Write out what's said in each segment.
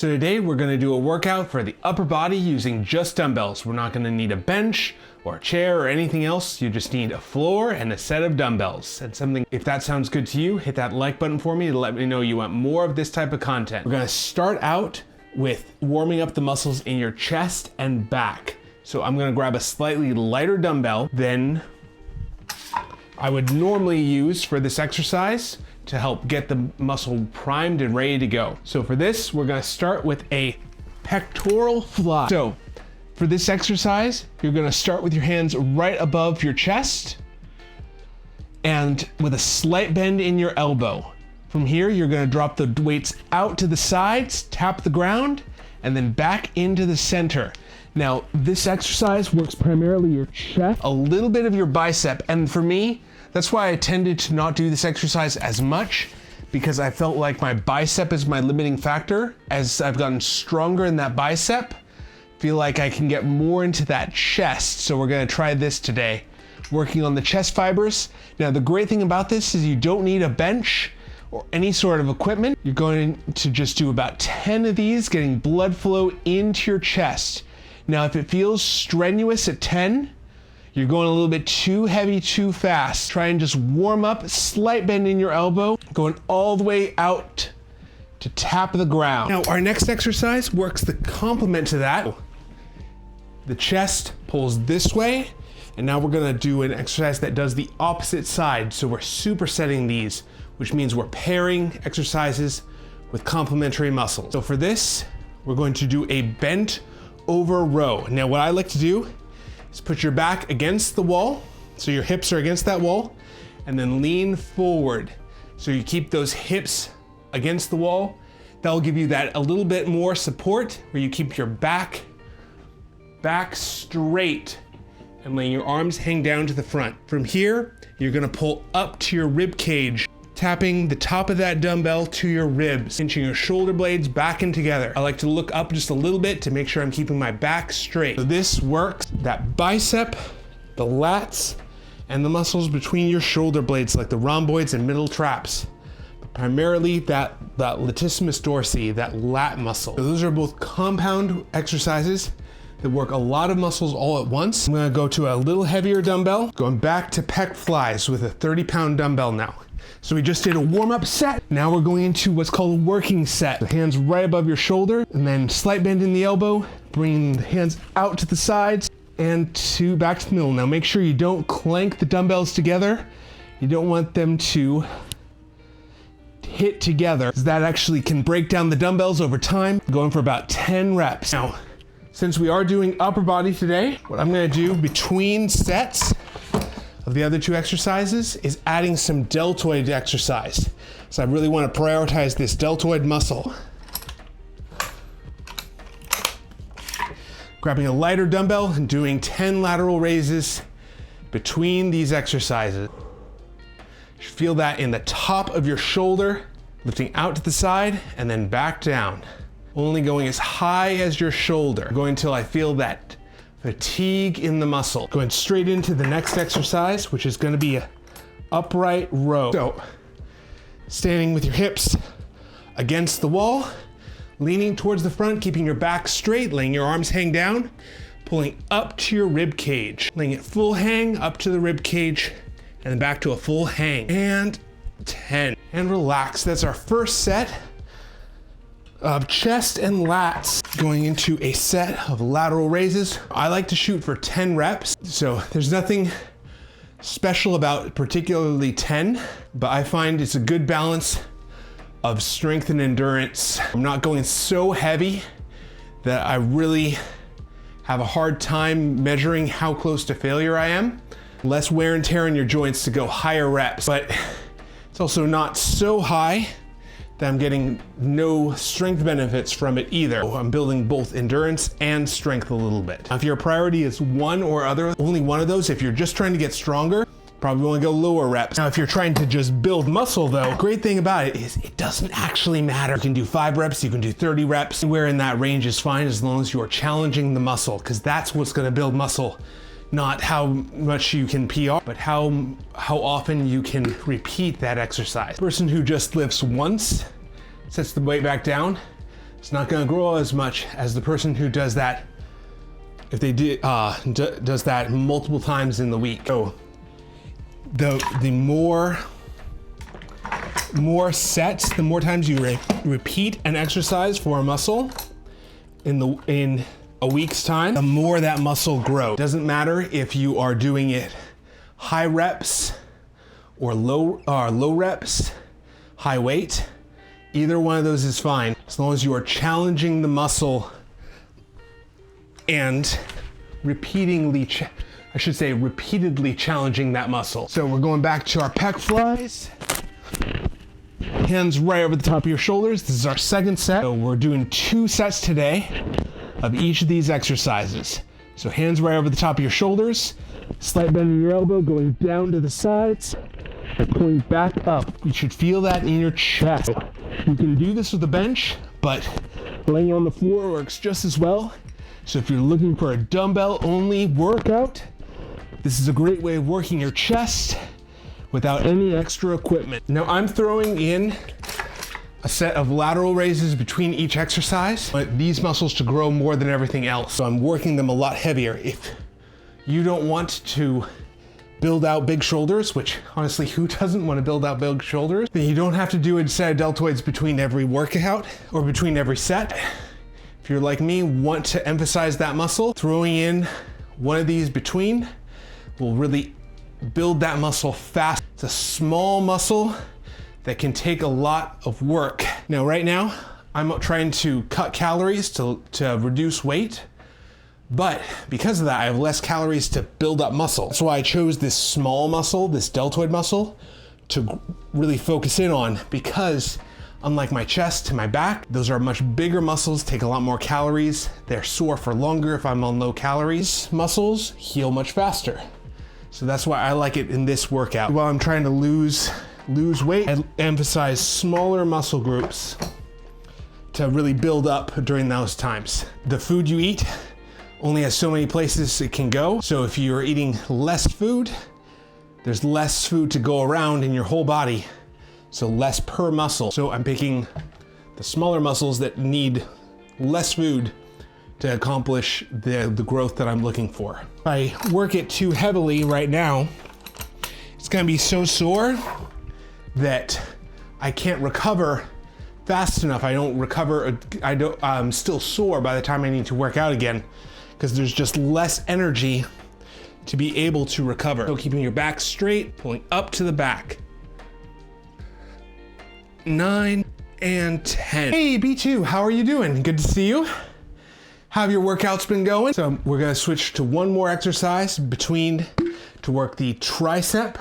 So today we're going to do a workout for the upper body using just dumbbells. We're not going to need a bench or a chair or anything else. You just need a floor and a set of dumbbells. And something, if that sounds good to you, hit that like button for me to let me know you want more of this type of content. We're going to start out with warming up the muscles in your chest and back. So I'm going to grab a slightly lighter dumbbell than I would normally use for this exercise to help get the muscle primed and ready to go. So for this, we're gonna start with a pectoral fly. So for this exercise, you're gonna start with your hands right above your chest and with a slight bend in your elbow. From here, you're gonna drop the weights out to the sides, tap the ground, and then back into the center. Now, this exercise works primarily your chest, a little bit of your bicep, and for me, that's why I tended to not do this exercise as much, because I felt like my bicep is my limiting factor. As I've gotten stronger in that bicep, feel like I can get more into that chest. So we're gonna try this today, working on the chest fibers. Now, the great thing about this is you don't need a bench or any sort of equipment. You're going to just do about 10 of these, getting blood flow into your chest. Now, if it feels strenuous at 10, you're going a little bit too heavy, too fast. Try and just warm up, slight bend in your elbow, going all the way out to tap the ground. Now, our next exercise works the complement to that. The chest pulls this way, and now we're gonna do an exercise that does the opposite side. So we're supersetting these, which means we're pairing exercises with complementary muscles. So for this, we're going to do a bent over row. Now, what I like to do is put your back against the wall, so your hips are against that wall, and then lean forward. So you keep those hips against the wall. That'll give you that a little bit more support, where you keep your back straight and letting your arms hang down to the front. From here, you're gonna pull up to your rib cage, tapping the top of that dumbbell to your ribs, pinching your shoulder blades back and together. I like to look up just a little bit to make sure I'm keeping my back straight. So this works that bicep, the lats, and the muscles between your shoulder blades, like the rhomboids and middle traps. But primarily that latissimus dorsi, that lat muscle. So those are both compound exercises that work a lot of muscles all at once. I'm gonna go to a little heavier dumbbell, going back to pec flies with a 30-pound dumbbell now. So we just did a warm-up set. Now we're going into what's called a working set. The hands right above your shoulder, and then slight bend in the elbow, bringing the hands out to the sides and back to the middle. Now make sure you don't clank the dumbbells together. You don't want them to hit together, because that actually can break down the dumbbells over time. Going for about 10 reps. Now, since we are doing upper body today, what I'm gonna do between sets of the other two exercises is adding some deltoid exercise. So I really want to prioritize this deltoid muscle. Grabbing a lighter dumbbell and doing 10 lateral raises between these exercises. You feel that in the top of your shoulder, lifting out to the side and then back down. Only going as high as your shoulder. Going until I feel that fatigue in the muscle. Going straight into the next exercise, which is going to be a upright row. So, standing with your hips against the wall, leaning towards the front, keeping your back straight, letting your arms hang down, pulling up to your rib cage, letting it full hang up to the rib cage, and then back to a full hang. And 10. And relax. That's our first set of chest and lats. Going into a set of lateral raises. I like to shoot for 10 reps. So there's nothing special about particularly 10, but I find it's a good balance of strength and endurance. I'm not going so heavy that I really have a hard time measuring how close to failure I am. Less wear and tear on your joints to go higher reps, but it's also not so high that I'm getting no strength benefits from it either. I'm building both endurance and strength a little bit. Now, if your priority is one or other, only one of those, if you're just trying to get stronger, probably want to go lower reps. Now, if you're trying to just build muscle though, great thing about it is it doesn't actually matter. You can do 5 reps, you can do 30 reps. Anywhere in that range is fine as long as you are challenging the muscle, because that's what's gonna build muscle. Not how much you can PR, but how often you can repeat that exercise. Person who just lifts once, sets the weight back down, It's not gonna grow as much as the person who does that if they does that multiple times in the week. So the more sets, the more times you repeat an exercise for a muscle in a week's time, the more that muscle grows. Doesn't matter if you are doing it high reps or low reps, high weight. Either one of those is fine, as long as you are challenging the muscle and repeatedly challenging that muscle. So we're going back to our pec flies. Hands right over the top of your shoulders. This is our second set. So we're doing 2 sets today of each of these exercises. So hands right over the top of your shoulders, slight bend in your elbow, going down to the sides, and pulling back up. You should feel that in your chest. You can do this with a bench, but laying on the floor works just as well. So if you're looking for a dumbbell only workout, this is a great way of working your chest without any extra equipment. Now I'm throwing in a set of lateral raises between each exercise. I want these muscles to grow more than everything else, so I'm working them a lot heavier. If you don't want to build out big shoulders, which honestly, who doesn't want to build out big shoulders? Then you don't have to do a set of deltoids between every workout or between every set. If you're like me, want to emphasize that muscle, throwing in one of these between will really build that muscle fast. It's a small muscle that can take a lot of work. Now, right now, I'm trying to cut calories to reduce weight, but because of that, I have less calories to build up muscle. That's why I chose this small muscle, this deltoid muscle, to really focus in on, because unlike my chest and my back, those are much bigger muscles, take a lot more calories. They're sore for longer if I'm on low calories. Muscles heal much faster. So that's why I like it in this workout. While I'm trying to lose weight, I emphasize smaller muscle groups to really build up during those times. The food you eat only has so many places it can go. So if you're eating less food, there's less food to go around in your whole body. So less per muscle. So I'm picking the smaller muscles that need less food to accomplish the growth that I'm looking for. If I work it too heavily right now, it's gonna be so sore that I can't recover fast enough. I'm still sore by the time I need to work out again, because there's just less energy to be able to recover. So keeping your back straight, pulling up to the back. 9 and 10. Hey B2, how are you doing? Good to see you. How have your workouts been going? So we're gonna switch to one more exercise to work the tricep,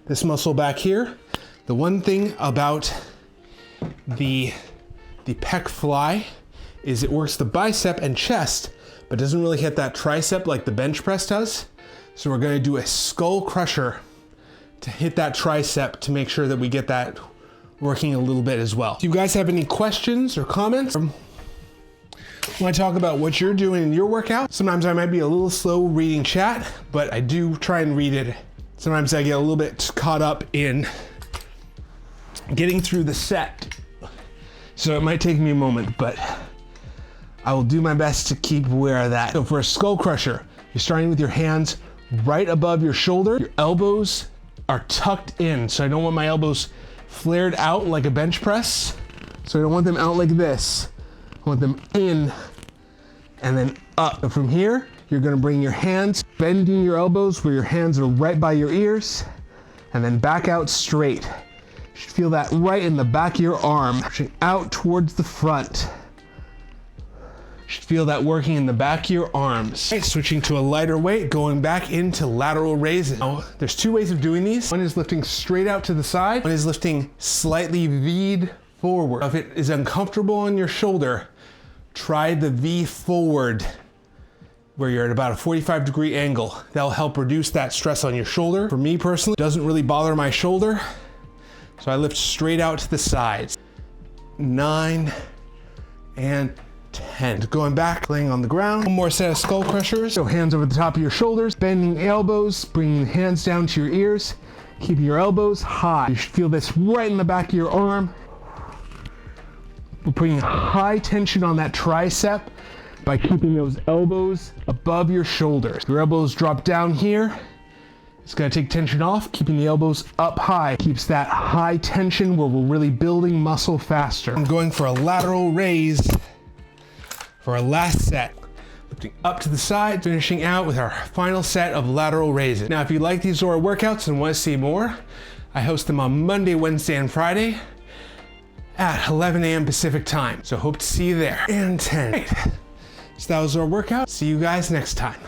this muscle back here. The one thing about the pec fly is it works the bicep and chest, but doesn't really hit that tricep like the bench press does. So we're gonna do a skull crusher to hit that tricep to make sure that we get that working a little bit as well. Do you guys have any questions or comments? Want to talk about what you're doing in your workout? Sometimes I might be a little slow reading chat, but I do try and read it. Sometimes I get a little bit caught up in getting through the set. So it might take me a moment, but I will do my best to keep aware of that. So for a skull crusher, you're starting with your hands right above your shoulder. Your elbows are tucked in. So I don't want my elbows flared out like a bench press. So I don't want them out like this. I want them in and then up. And from here, you're gonna bring your hands, bending your elbows where your hands are right by your ears, and then back out straight. You should feel that right in the back of your arm, pushing out towards the front. You should feel that working in the back of your arms. Right, switching to a lighter weight, going back into lateral raises. Now, there's 2 ways of doing these. One is lifting straight out to the side. One is lifting slightly V'd forward. If it is uncomfortable on your shoulder, try the V forward, where you're at about a 45-degree angle. That'll help reduce that stress on your shoulder. For me personally, it doesn't really bother my shoulder, so I lift straight out to the sides. 9 and 10. Going back, laying on the ground. One more set of skull crushers. So hands over the top of your shoulders, bending elbows, bringing the hands down to your ears, keeping your elbows high. You should feel this right in the back of your arm. We're putting high tension on that tricep by keeping those elbows above your shoulders. Your elbows drop down here. It's gonna take tension off, keeping the elbows up high. Keeps that high tension where we're really building muscle faster. I'm going for a lateral raise for our last set. Lifting up to the side, finishing out with our final set of lateral raises. Now, if you like these Zora workouts and want to see more, I host them on Monday, Wednesday, and Friday at 11 a.m. Pacific time. So hope to see you there. And 10. Right. So that was our workout. See you guys next time.